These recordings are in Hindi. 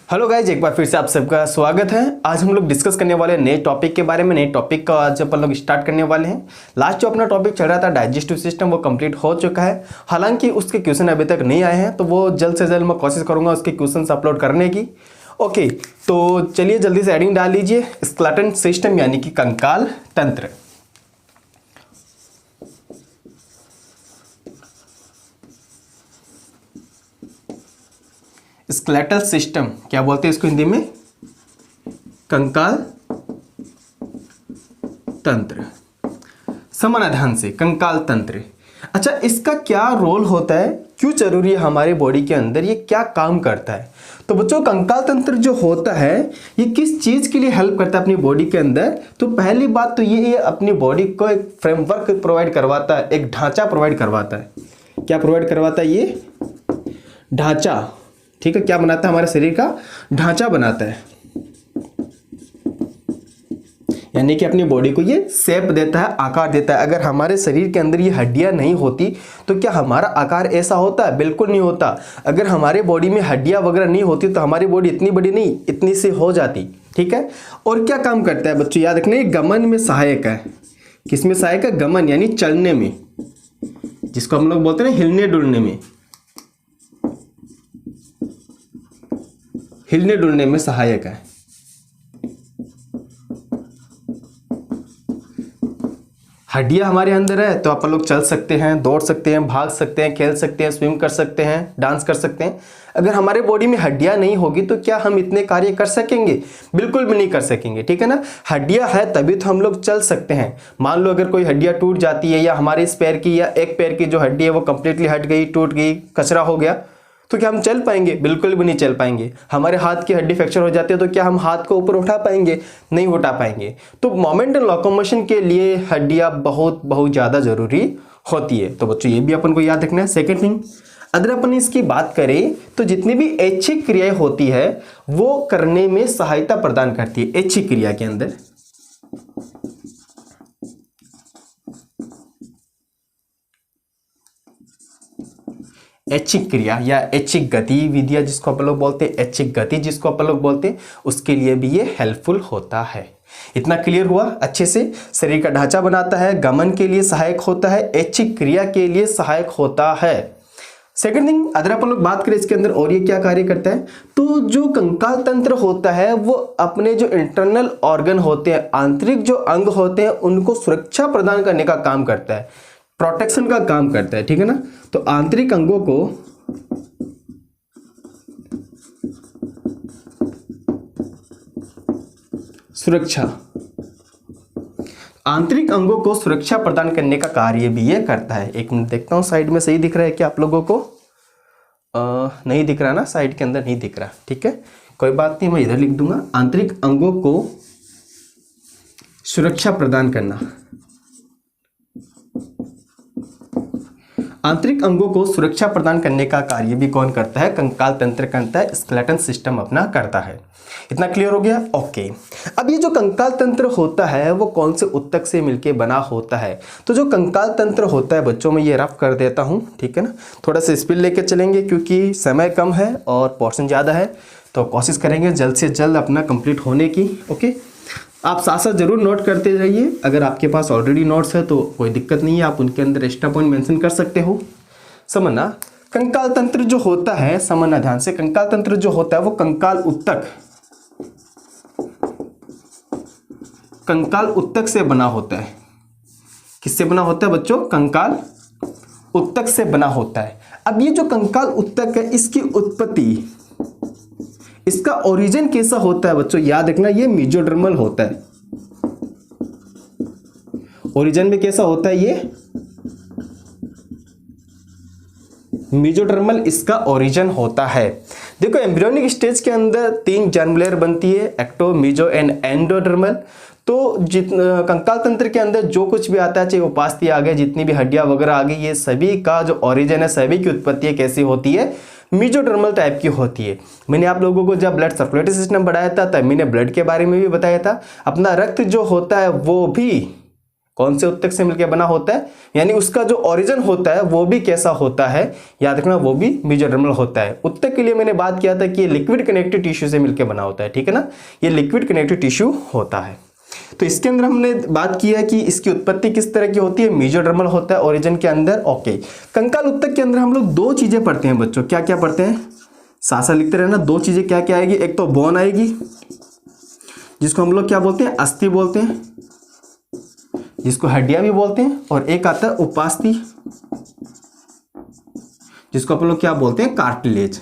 हेलो गाइज, एक बार फिर से आप सबका स्वागत है। आज हम लोग डिस्कस करने वाले नए टॉपिक के बारे में। नए टॉपिक का आज अपन लोग स्टार्ट करने वाले हैं। लास्ट जो अपना टॉपिक चल रहा था डाइजेस्टिव सिस्टम, वो कंप्लीट हो चुका है। हालांकि उसके क्वेश्चन अभी तक नहीं आए हैं, तो वो जल्द से जल्द मैं कोशिश करूंगा उसके क्वेश्चन अपलोड करने की। ओके, तो चलिए जल्दी से एडिंग डाल लीजिए। स्केलेटन सिस्टम यानी कि कंकाल तंत्र। स्केलेटल सिस्टम क्या बोलते हैं इसको हिंदी में? कंकाल तंत्र। समझना ध्यान से, कंकाल तंत्र। अच्छा, इसका क्या रोल होता है, क्यों जरूरी है हमारे बॉडी के अंदर, ये क्या काम करता है? तो बच्चों, कंकाल तंत्र जो होता है ये किस चीज के लिए हेल्प करता है अपनी बॉडी के अंदर? तो पहली बात तो ये अपनी बॉडी को एक फ्रेमवर्क प्रोवाइड करवाता है, एक ढांचा प्रोवाइड करवाता है। क्या प्रोवाइड करवाता है? ये ढांचा। ठीक है, क्या बनाता है? हमारे शरीर का ढांचा बनाता है, यानी कि अपनी बॉडी को ये शेप देता है, आकार देता है। अगर हमारे शरीर के अंदर ये हड्डियां नहीं होती तो क्या हमारा आकार ऐसा होता है? बिल्कुल नहीं होता। अगर हमारे बॉडी में हड्डियां वगैरह नहीं होती तो हमारी बॉडी इतनी बड़ी नहीं, इतनी सी हो जाती। ठीक है, और क्या काम करता है बच्चों? याद रखना, ये गमन में सहायक है। किस में सहायक है? गमन यानी चलने में, जिसको हम लोग बोलते हैं हिलने डुलने में। हिलने डुलने में सहायक है। हड्डियां हमारे अंदर है तो अपन लोग चल सकते हैं, दौड़ सकते हैं, भाग सकते हैं, खेल सकते हैं, स्विम कर सकते हैं, डांस कर सकते हैं। अगर हमारे बॉडी में हड्डियां नहीं होगी तो क्या हम इतने कार्य कर सकेंगे? बिल्कुल भी नहीं कर सकेंगे। ठीक है ना, हड्डियां है तभी तो हम लोग चल सकते हैं। मान लो अगर कोई हड्डियां टूट जाती है, या हमारे इस पैर की या एक पैर की जो हड्डी है वो कंप्लीटली हट गई, टूट गई, कचरा हो गया, तो क्या हम चल पाएंगे? बिल्कुल भी नहीं चल पाएंगे। हमारे हाथ की हड्डी फ्रैक्चर हो जाती है तो क्या हम हाथ को ऊपर उठा पाएंगे? नहीं उठा पाएंगे। तो मोमेंट एंड लोकोमोशन के लिए हड्डियां बहुत बहुत ज्यादा जरूरी होती है। तो बच्चों, ये भी अपन को याद रखना है। सेकेंड थिंग, अगर अपन इसकी बात करें तो जितनी भी ऐच्छिक क्रियाएं होती है वो करने में सहायता प्रदान करती है। ऐच्छिक क्रिया के अंदर ऐच्छिक क्रिया या ऐच्छिक गतिविधियां जिसको अपन लोग बोलते हैं, ऐच्छिक गति जिसको अपन लोग बोलते हैं, उसके लिए भी ये हेल्पफुल होता है। इतना क्लियर हुआ अच्छे से? शरीर का ढांचा बनाता है, गमन के लिए सहायक होता है, ऐच्छिक क्रिया के लिए सहायक होता है। सेकंड थिंग, अगर अपन लोग बात करें इसके अंदर और ये क्या कार्य करता है, तो जो कंकाल तंत्र होता है वो अपने जो इंटरनल ऑर्गन होते हैं, आंतरिक जो अंग होते हैं, उनको सुरक्षा प्रदान करने का काम करता है, प्रोटेक्शन का काम करता है। ठीक है ना, तो आंतरिक अंगों को सुरक्षा, आंतरिक अंगों को सुरक्षा प्रदान करने का कार्य भी ये करता है। एक मिनट देखता हूं, साइड में सही दिख रहा है क्या आप लोगों को? नहीं दिख रहा ना, साइड के अंदर नहीं दिख रहा। ठीक है, कोई बात नहीं, मैं इधर लिख दूंगा। आंतरिक अंगों को सुरक्षा प्रदान करना, आंतरिक अंगों को सुरक्षा प्रदान करने का कार्य भी कौन करता है? कंकाल तंत्र करता है, स्केलेटन सिस्टम अपना करता है। इतना क्लियर हो गया? ओके। अब ये जो कंकाल तंत्र होता है वो कौन से ऊतक से मिलके बना होता है? तो जो कंकाल तंत्र होता है बच्चों, में ये रफ कर देता हूं, ठीक है ना, थोड़ा सा स्पीड लेके चलेंगे क्योंकि समय कम है और पोर्शन ज़्यादा है, तो कोशिश करेंगे जल्द से जल्द अपना कंप्लीट होने की। ओके, आप साथ साथ जरूर नोट करते जाइए। अगर आपके पास ऑलरेडी नोट्स है तो कोई दिक्कत नहीं है, आप उनके अंदर एक्स्ट्रा पॉइंट मेंशन कर सकते हो। समझना, कंकाल तंत्र जो होता है, समझना ध्यान से, कंकाल तंत्र जो होता है वो कंकाल ऊतक, कंकाल ऊतक से बना होता है। किससे बना होता है बच्चों? कंकाल ऊतक से बना होता है। अब ये जो कंकाल ऊतक है, इसकी उत्पत्ति, इसका ओरिजिन कैसा होता है बच्चों? याद रखना, ये मेसोडर्मल होता है। ओरिजिन में कैसा होता है? ये मेसोडर्मल इसका ओरिजिन होता है। देखो, एम्ब्रियोनिक स्टेज के अंदर 3 जर्म लेयर बनती है, एक्टो, मेसो एंड एंडोडर्मल। तो कंकाल तंत्र के अंदर जो कुछ भी आता है, चाहे उपास्थि आ गए, जितनी भी हड्डियां वगैरह आ गई, ये सभी का जो ओरिजिन है, सभी की उत्पत्ति कैसी होती है? मेसोडर्मल टाइप की होती है। मैंने आप लोगों को जब ब्लड सर्कुलेटरी सिस्टम पढ़ाया था तब मैंने ब्लड के बारे में भी बताया था। अपना रक्त जो होता है वो भी कौन से उत्तक से मिलकर बना होता है, यानी उसका जो ओरिजिन होता है वो भी कैसा होता है, याद रखना वो भी मेसोडर्मल होता है। उत्तक के लिए मैंने बात किया था कि ये लिक्विड कनेक्टिव टिश्यू से मिलकर बना होता है, ठीक है ना, ये लिक्विड कनेक्टिव टिश्यू होता है। तो इसके अंदर हमने बात किया कि इसकी उत्पत्ति किस तरह की होती है, मेसोडर्मल होता है ओरिजिन के अंदर। ओके, कंकाल उत्तक के अंदर हम लोग दो चीजें पढ़ते हैं बच्चों, क्या क्या पढ़ते हैं, साथ साथ लिखते रहना। दो चीजें क्या क्या आएगी, एक तो बोन आएगी जिसको हम लोग क्या बोलते हैं, अस्थि बोलते हैं, जिसको हड्डियां भी बोलते हैं, और एक आता है उपास्थि जिसको अपन लोग क्या बोलते हैं, कार्टिलेज।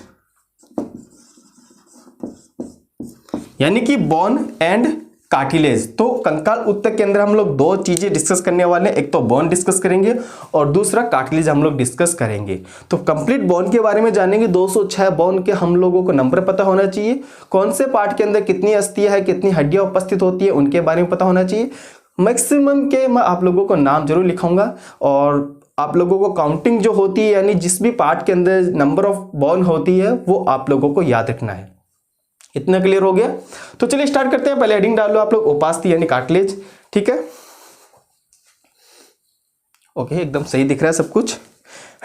यानी कि बोन एंड कार्टिलेज। तो कंकाल उत्तक के अंदर हम लोग दो चीजें डिस्कस करने वाले हैं, एक तो बोन डिस्कस करेंगे और दूसरा कार्टिलेज हम लोग डिस्कस करेंगे। तो कंप्लीट बोन के बारे में जानेंगे। 206 बोन के हम लोगों को नंबर पता होना चाहिए, कौन से पार्ट के अंदर कितनी अस्थियां है, कितनी हड्डियां उपस्थित होती है उनके बारे में पता होना चाहिए। मैक्सिमम के मैं आप लोगों को नाम जरूर लिखाऊंगा, और आप लोगों को काउंटिंग जो होती है यानी जिस भी पार्ट के अंदर नंबर ऑफ बोन होती है वो आप लोगों को याद रखना है। इतना क्लियर हो गया? तो चलिए स्टार्ट करते हैं। पहले हेडिंग डाल लो आप लोग, उपास्थि यानी कार्टिलेज, ठीक है। ओके, एकदम सही दिख रहा है सब कुछ।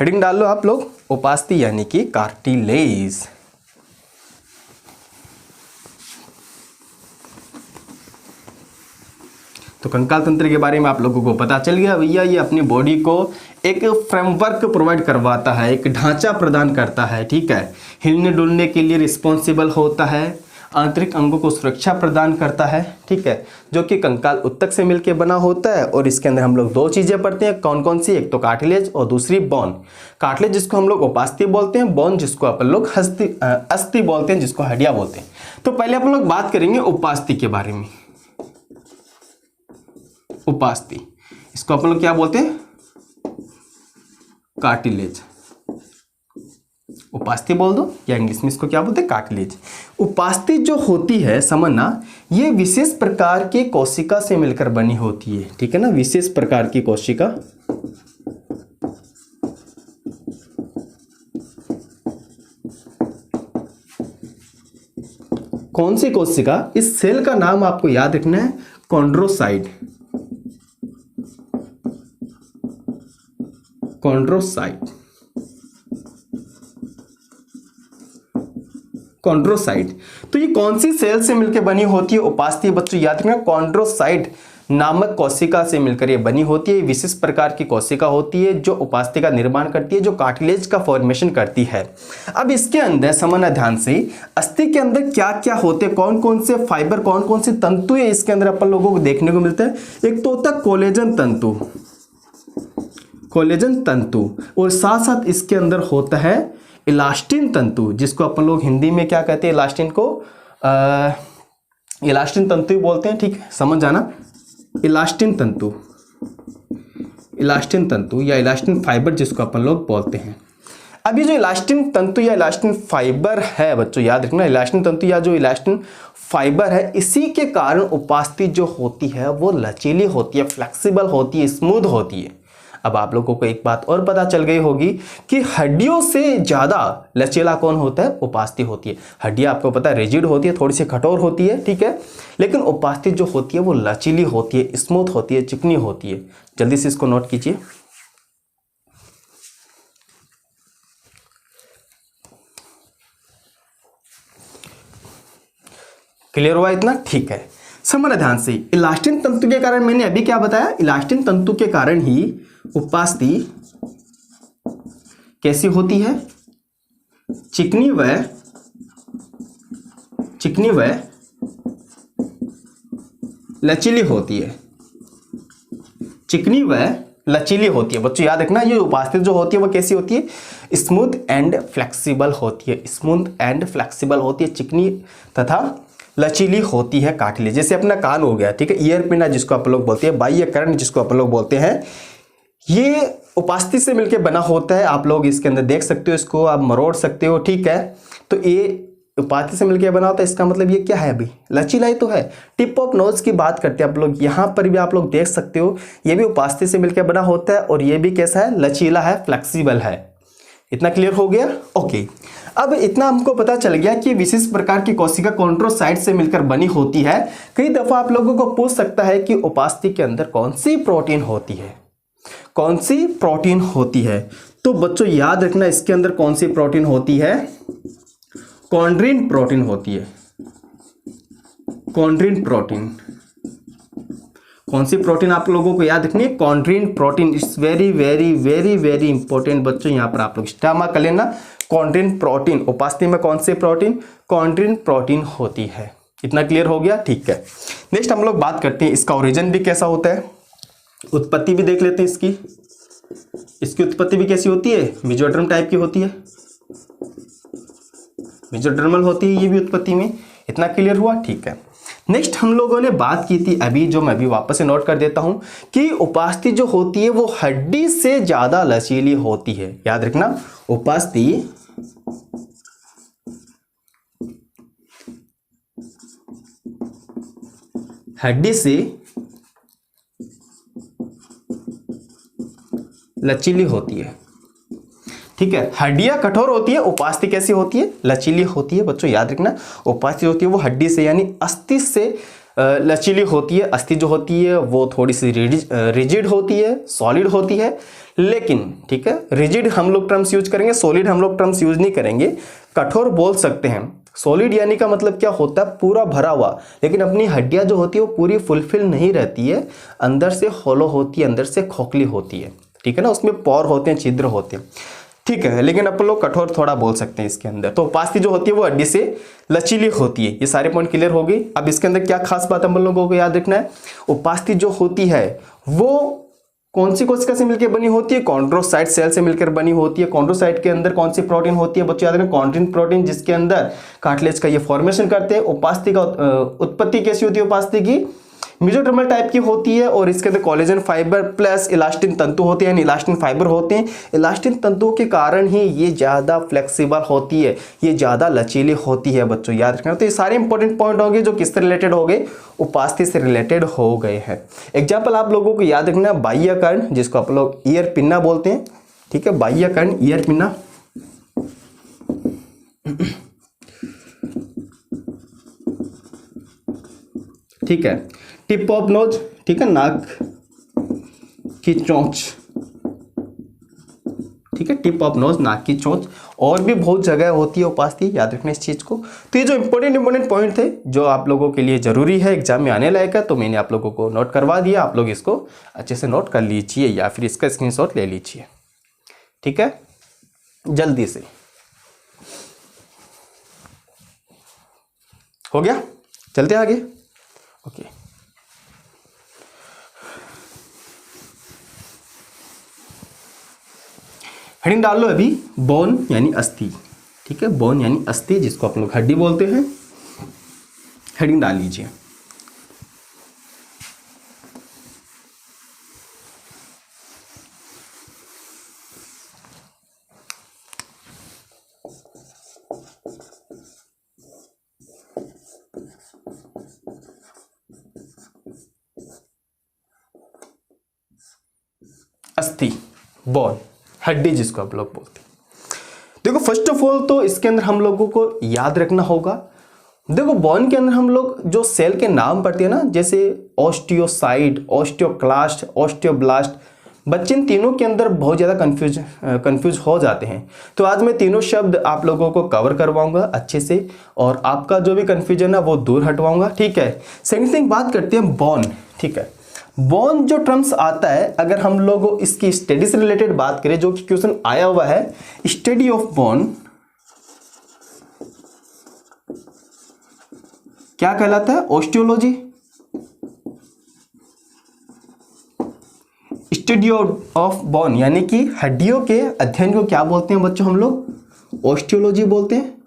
हेडिंग डाल लो आप लोग, उपास्थि यानी कि कार्टिलेज। तो कंकाल तंत्र के बारे में आप लोगों को पता चल गया भैया, ये अपनी बॉडी को एक फ्रेमवर्क प्रोवाइड करवाता है, एक ढांचा प्रदान करता है, ठीक है। हिलने डुलने के लिए रिस्पॉन्सिबल होता है, आंतरिक अंगों को सुरक्षा प्रदान करता है, ठीक है, जो कि कंकाल उत्तक से मिलकर बना होता है। और इसके अंदर हम लोग दो चीजें पढ़ते हैं, कौन कौन सी, एक तो कार्टिलेज और दूसरी बोन। कार्टिलेज जिसको हम लोग उपास्थि बोलते हैं, बोन जिसको अपन लोग अस्थि बोलते हैं, जिसको हड्डियां बोलते हैं। तो पहले अपन लोग बात करेंगे उपास्थि के बारे में। उपास्थि, इसको अपन लोग क्या बोलते हैं, कार्टिलेज। उपास्थि बोल दो, या इंग्लिश में इसको क्या बोलते हैं, कार्टिलेज। उपास्थि जो होती है समझना, ये विशेष प्रकार के कोशिका से मिलकर बनी होती है, ठीक है ना, विशेष प्रकार की कोशिका। कौन सी कोशिका, इस सेल का नाम आपको याद रखना है, कॉन्ड्रोसाइट। Chondrocyte, chondrocyte. तो ये कौन सी सेल से मिलकर बनी होती है, उपास्थि बच्चों याद रखना, कॉन्ड्रोसाइट नामक कोशिका से मिलकर ये बनी होती है। विशेष प्रकार की कोशिका होती है जो उपास्थि का निर्माण करती है, जो कार्टिलेज का फॉर्मेशन करती है। अब इसके अंदर समझना ध्यान से, अस्थि के अंदर क्या क्या होते हैं, कौन कौन से फाइबर, कौन कौन से तंतु है इसके अंदर अपन लोगों को देखने को मिलता है। एक तो होता है कोलेजन तंतु, कोलेजन तंतु, और साथ साथ इसके अंदर होता है इलास्टिन तंतु, जिसको अपन लोग हिंदी में क्या कहते हैं, इलास्टिन को इलास्टिन तंतु बोलते हैं, ठीक है, समझ जाना। इलास्टिन तंतु, इलास्टिन तंतु या इलास्टिन फाइबर जिसको अपन लोग बोलते हैं। अब ये जो इलास्टिन तंतु या इलास्टिन फाइबर है बच्चों याद रखना, इलास्टिन तंतु या जो इलास्टिन फाइबर है, इसी के कारण उपास्थि जो होती है वो लचीली होती है, फ्लेक्सिबल होती है, स्मूथ होती है। अब आप लोगों को एक बात और पता चल गई होगी कि हड्डियों से ज्यादा लचीला कौन होता है, उपास्थि होती है। हड्डियां आपको पता है रिजिड होती है, थोड़ी सी कठोर होती है, ठीक है, लेकिन उपास्थि जो होती है वो लचीली होती है, स्मूथ होती है, चिकनी होती है। जल्दी से इसको नोट कीजिए। क्लियर हुआ इतना? ठीक है, समझना ध्यान से। इलास्टिन तंतु के कारण मैंने अभी क्या बताया, इलास्टिन तंतु के कारण ही उपास्थि कैसी होती है, चिकनी व लचीली होती है, चिकनी व लचीली होती है। बच्चों याद रखना, ये उपास्थि जो होती है वो कैसी होती है, स्मूथ एंड फ्लेक्सिबल होती है, स्मूथ एंड फ्लेक्सिबल होती है, चिकनी तथा लचीली होती है। कार्टिलेज जैसे अपना कान हो गया, ठीक है, ईयर पिना जिसको आप लोग बोलते हैं, बाह्य कर्ण जिसको आप लोग बोलते हैं, ये उपास्थि से मिलकर बना होता है। आप लोग इसके अंदर देख सकते हो, इसको आप मरोड़ सकते हो, ठीक है। तो ये उपास्थि से मिलकर बना होता है, इसका मतलब ये क्या है, अभी लचीला ही तो है। टिप ऑफ नोज की बात करते हैं आप लोग, यहाँ पर भी आप लोग देख सकते हो, ये भी उपास्थि से मिलकर बना होता है और ये भी कैसा है, लचीला है, फ्लेक्सिबल है। इतना क्लियर हो गया? ओके। अब इतना हमको पता चल गया कि विशेष प्रकार की कोशिका कॉन्ड्रोसाइट से मिलकर बनी होती है। कई दफा आप लोगों को पूछ सकता है कि उपास्थि के अंदर कौन सी प्रोटीन होती है, कौन सी प्रोटीन होती है। तो बच्चों याद रखना, इसके अंदर कौन सी प्रोटीन होती है? कॉन्ड्रिन प्रोटीन होती है। कॉन्ड्रिन प्रोटीन, कौन सी प्रोटीन आप लोगों को याद रखनी है? Chondrin protein. It's very very very very important बच्चों, यहां पर आप लोग स्टामा कर लेना। कॉन्ड्रिन प्रोटीन, उपास्थि में कौन सी प्रोटीन? कॉन्ड्रिन प्रोटीन होती है। इतना क्लियर हो गया? ठीक है। नेक्स्ट हम लोग बात करते हैं इसका ओरिजिन भी कैसा होता है, उत्पत्ति भी देख लेते हैं इसकी। इसकी उत्पत्ति भी कैसी होती है? मेसोडर्म टाइप की होती है, मेसोडर्मल होती है ये भी उत्पत्ति में। इतना क्लियर हुआ? ठीक है। नेक्स्ट हम लोगों ने बात की थी अभी, जो मैं अभी वापस से नोट कर देता हूं, कि उपास्थि जो होती है वो हड्डी से ज्यादा लचीली होती है। याद रखना, उपास्थि हड्डी से लचीली होती है। ठीक है, हड्डियां कठोर होती है, उपास्थि कैसी होती है? लचीली होती है। बच्चों याद रखना, उपास्थि होती है वो हड्डी से यानी अस्थि से लचीली होती है। अस्थि जो होती है वो थोड़ी सी रिजिड होती है, सॉलिड होती है। लेकिन ठीक है, रिजिड हम लोग टर्म्स यूज करेंगे, सॉलिड हम लोग टर्म्स यूज नहीं करेंगे। कठोर बोल सकते हैं। सॉलिड यानी का मतलब क्या होता है? पूरा भरा हुआ। लेकिन अपनी हड्डियां जो होती है वो पूरी फुलफिल नहीं रहती है, अंदर से होलो होती है, अंदर से खोखली होती है। ठीक है ना, उसमें पोर होते हैं, छिद्र होते हैं। ठीक है, लेकिन अपन लोग कठोर थोड़ा बोल सकते हैं इसके अंदर। तो उपास्थि जो होती है वो हड्डी से लचीली होती है। ये सारे पॉइंट क्लियर हो गई। अब इसके अंदर क्या खास बात हम लोगों को याद रखना है? उपास्थि जो होती है वो कौन सी कोशिका से मिलकर बनी होती है? कॉन्ड्रोसाइट सेल से मिलकर बनी होती है। कॉन्ड्रोसाइट के अंदर कौन सी प्रोटीन होती है बच्चों? याद रखना, कॉन्ड्रिन प्रोटीन, जिसके अंदर कार्टिलेज का ये फॉर्मेशन करते हैं। उपास्थि का उत्पत्ति कैसी होती है? उपास्थि की मेसोडर्मल टाइप की होती है, और इसके अंदर कोलेजन फाइबर प्लस इलास्टिन तंतु होते हैं, इलास्टिन फाइबर होते हैं। इलास्टिन तंतुओं के कारण ही ये ज्यादा फ्लेक्सिबल होती है, ये ज्यादा लचीली होती है बच्चों, याद रखना। तो ये सारे इंपॉर्टेंट पॉइंट हो गए जो किससे रिलेटेड हो गए? उपास्थि से रिलेटेड हो गए हैं। एग्जाम्पल आप लोगों को याद रखना, बाह्य कर्ण, जिसको आप लोग ईयर पिन्ना बोलते हैं। ठीक है, बाह्य कर्ण, ईयर पिन्ना। ठीक है, टिप ऑफ नोज, ठीक है, नाक की चोंच। ठीक है, टिप ऑफ नोज, नाक की चोंच। और भी बहुत जगह होती है उपास्थि, याद रखना इस चीज को। तो ये जो इंपॉर्टेंट पॉइंट थे जो आप लोगों के लिए जरूरी है, एग्जाम में आने लायक है, तो मैंने आप लोगों को नोट करवा दिया। आप लोग इसको अच्छे से नोट कर लीजिए या फिर इसका स्क्रीनशॉट ले लीजिए। ठीक है, जल्दी से हो गया, चलते आगे। ओके, हेडिंग डाल लो अभी, बोन यानी अस्थि। ठीक है, बोन यानी अस्थि, जिसको आप लोग हड्डी बोलते हैं। हेडिंग डाल लीजिए। अस्थि, बोन, हड्डी जिसको आप लोग बोलते हैं। देखो फर्स्ट ऑफ ऑल तो इसके अंदर हम लोगों को याद रखना होगा, देखो बोन के अंदर हम लोग जो सेल के नाम पढ़ते हैं ना, जैसे ऑस्टियोसाइट, ऑस्टियोक्लास्ट, ऑस्टियोब्लास्ट, बच्चे इन तीनों के अंदर बहुत ज़्यादा कंफ्यूज हो जाते हैं। तो आज मैं तीनों शब्द आप लोगों को कवर करवाऊंगा अच्छे से, और आपका जो भी कंफ्यूजन है वो दूर हटवाऊंगा। ठीक है, सेकंड थिंग बात करते हैं बोन। ठीक है, बोन जो टर्म्स आता है, अगर हम लोग इसकी स्टडी से रिलेटेड बात करें, जो कि क्वेश्चन आया हुआ है, स्टडी ऑफ बोन क्या कहलाता है? ऑस्टियोलॉजी। स्टडी ऑफ बोन यानी कि हड्डियों के अध्ययन को क्या बोलते हैं बच्चों? हम लोग ऑस्टियोलॉजी बोलते हैं।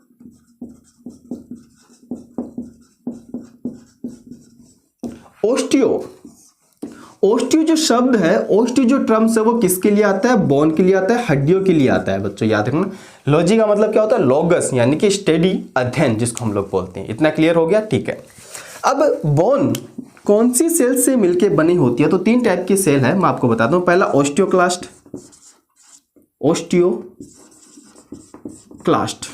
ऑस्टियो जो शब्द है, ऑस्टियो जो टर्म्स है, वो किसके लिए आता है? बोन के लिए आता है, हड्डियों के लिए आता है बच्चों, याद रखना। लॉजी का मतलब क्या होता है? लॉगस यानी कि स्टडी, अध्ययन, जिसको हम लोग बोलते हैं। इतना क्लियर हो गया? ठीक है। अब बोन कौन सी सेल से मिलके बनी होती है? तो तीन टाइप की सेल है, मैं आपको बताता हूं। पहला ऑस्टियोक्लास्ट, ऑस्टियोक्लास्ट, ऑस्टियोक्लास्ट,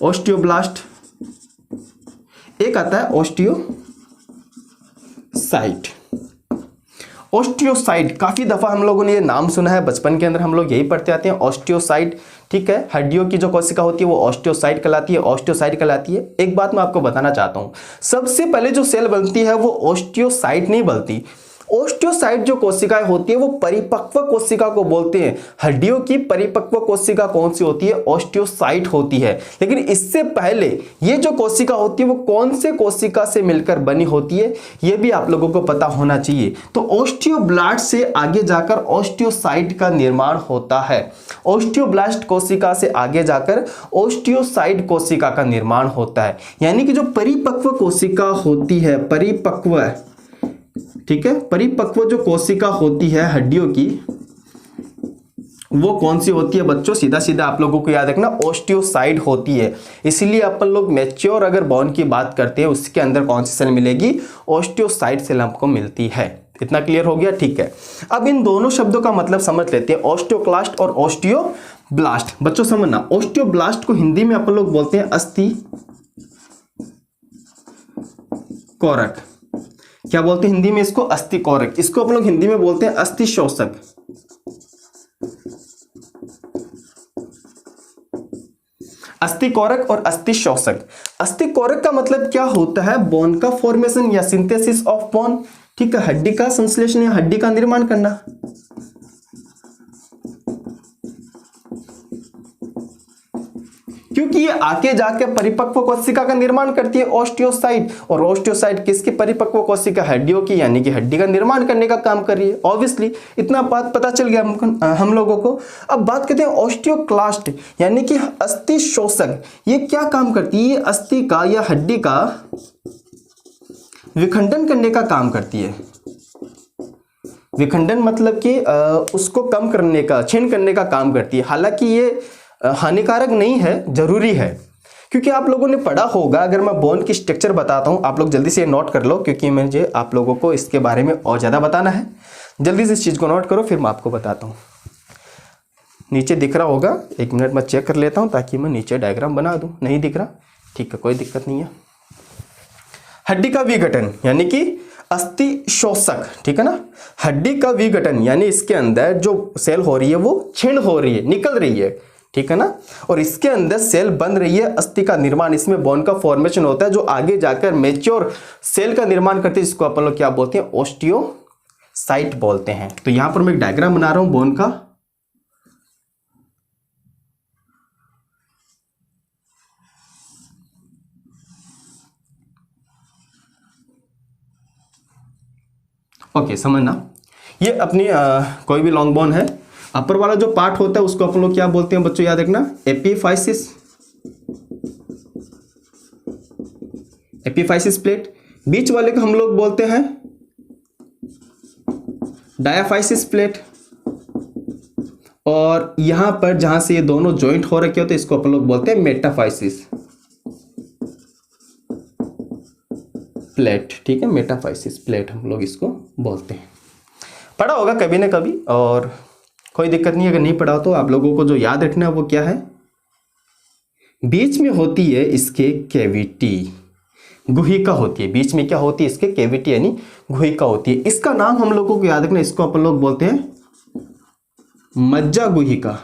ऑस्टियोब्लास्ट, एक आता है ऑस्टियोसाइट। ऑस्टियोसाइट काफी दफा हम लोगों ने ये नाम सुना है, बचपन के अंदर हम लोग यही पढ़ते आते हैं ऑस्टियोसाइट। ठीक है, हड्डियों की जो कोशिका होती है वो ऑस्टियोसाइट कहलाती है, ऑस्टियोसाइट कहलाती है। एक बात मैं आपको बताना चाहता हूं, सबसे पहले जो सेल बनती है वो ऑस्टियोसाइट नहीं बनती। ऑस्टियोसाइट जो कोशिकाएं होती है वो परिपक्व कोशिका को बोलते हैं। हड्डियों की परिपक्व कोशिका कौन सी होती है? ऑस्टियोसाइट होती है। लेकिन इससे पहले ये जो कोशिका होती है वो कौन से कोशिका से मिलकर बनी होती है, ये भी आप लोगों को पता होना चाहिए। तो ऑस्टियोब्लास्ट से आगे जाकर ऑस्टियोसाइट का निर्माण होता है। ऑस्टियोब्लास्ट कोशिका से आगे जाकर ऑस्टियोसाइट कोशिका का निर्माण होता है। यानी कि जो परिपक्व कोशिका होती है, परिपक्व, ठीक है, परिपक्व जो कोशिका होती है हड्डियों की, वो कौन सी होती है बच्चों? सीधा सीधा आप लोगों को याद रखना, ऑस्टियोसाइट होती है। इसीलिए अपन लोग मैच्योर अगर बोन की बात करते हैं उसके अंदर कौन सी सेल मिलेगी? ऑस्टियोसाइट सेल हमको मिलती है। इतना क्लियर हो गया? ठीक है, अब इन दोनों शब्दों का मतलब समझ लेते हैं, ऑस्टियोक्लास्ट और ऑस्टियोब्लास्ट। बच्चों समझना, ऑस्टियोब्लास्ट को हिंदी में अपन लोग बोलते हैं अस्थि कोरक। क्या बोलते हैं हिंदी में इसको? अस्थि कोरक। इसको अपन लोग हिंदी में बोलते हैं अस्थि शोषक। अस्थि कोरक और अस्थि शोषक। अस्थि कोरक का मतलब क्या होता है? बोन का फॉर्मेशन या सिंथेसिस ऑफ बोन। ठीक है, हड्डी का संश्लेषण या हड्डी का निर्माण करना। क्योंकि ये आके जाके परिपक्व कोशिका का निर्माण करती है ऑस्टियोसाइट, और ऑस्टियोसाइट किसकी परिपक्व कोशिका? हड्डियों की, यानी कि हड्डी का निर्माण करने का काम कर रही है। ऑब्वियसली इतना बात पता चल गया हम लोगों को। अब बात करते हैं ऑस्टियोक्लास्ट यानी कि अस्थि शोषक। ये क्या काम करती है? ये अस्थि का या हड्डी का विखंडन करने का काम करती है। विखंडन मतलब कि उसको कम करने का, छीन करने का काम करती है। हालांकि ये हानिकारक नहीं है, जरूरी है, क्योंकि आप लोगों ने पढ़ा होगा। अगर मैं बोन की स्ट्रक्चर बताता हूं, आप लोग जल्दी से नोट कर लो, क्योंकि मुझे आप लोगों को इसके बारे में और ज्यादा बताना है। जल्दी से इस चीज को नोट करो, फिर मैं आपको बताता हूं। नीचे दिख रहा होगा, एक मिनट मैं चेक कर लेता हूं ताकि मैं नीचे डायग्राम बना दूं। नहीं दिख रहा? ठीक है, कोई दिक्कत नहीं है। हड्डी का विघटन यानी कि अस्थि शोषक, ठीक है ना। हड्डी का विघटन यानी इसके अंदर जो सेल हो रही है वो क्षीण हो रही है, निकल रही है, ठीक है ना। और इसके अंदर सेल बन रही है, अस्थि का निर्माण, इसमें बोन का फॉर्मेशन होता है जो आगे जाकर मैच्योर सेल का निर्माण करते हैं, जिसको अपन लोग क्या बोलते हैं? ऑस्टियोसाइट बोलते हैं। तो यहां पर मैं एक डायग्राम बना रहा हूं बोन का। ओके, समझना, ये अपनी कोई भी लॉन्ग बोन है, अपर वाला जो पार्ट होता है उसको अपन लोग क्या बोलते हैं बच्चों? याद रखना, एपिफाइसिस, एपिफाइसिस प्लेट। बीच वाले को हम लोग बोलते हैं डायाफाइसिस प्लेट, और यहां पर जहां से ये दोनों ज्वाइंट हो रखे होते हैं इसको अपन लोग बोलते हैं मेटाफाइसिस प्लेट। ठीक है, मेटाफाइसिस प्लेट हम लोग इसको बोलते हैं। पढ़ा होगा कभी ना कभी, और कोई दिक्कत नहीं, अगर नहीं पढ़ा तो आप लोगों को जो याद रखना है वो क्या है? बीच में होती है इसके कैविटी, गुहिका होती है। बीच में क्या होती है? इसके कैविटी यानी गुहिका होती है। इसका नाम हम लोगों को याद रखना, इसको अपन लोग बोलते हैं मज्जा गुहिका।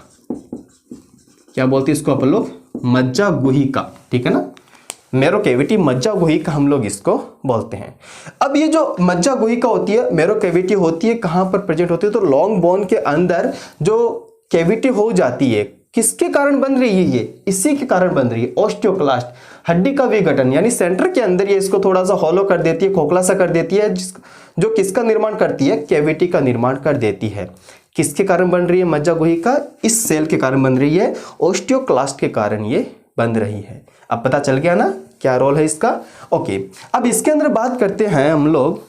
क्या बोलते हैं इसको अपन लोग? मज्जा गुहिका, ठीक है ना। मेरो कैविटी, मज्जा गुहिका हम लोग इसको बोलते हैं। अब ये जो मज्जा गुहिका होती है, मेरो कैविटी होती है, कहां पर प्रेजेंट होती है? तो लॉन्ग बोन के अंदर जो कैविटी हो जाती है, किसके कारण बन रही है? ये इसी के कारण बन रही है, ऑस्टियोक्लास्ट, हड्डी का विघटन। यानी सेंटर के अंदर ये इसको थोड़ा सा हॉलो कर देती है, खोखला सा कर देती है, जो किसका निर्माण करती है? कैविटी का निर्माण कर देती है। किसके कारण बन रही है मज्जा गुहिका? इस सेल के कारण बन रही है, ऑस्टियोक्लास्ट के कारण ये बन रही है। अब पता चल गया ना क्या रोल है इसका? ओके, अब इसके अंदर बात करते हैं हम लोग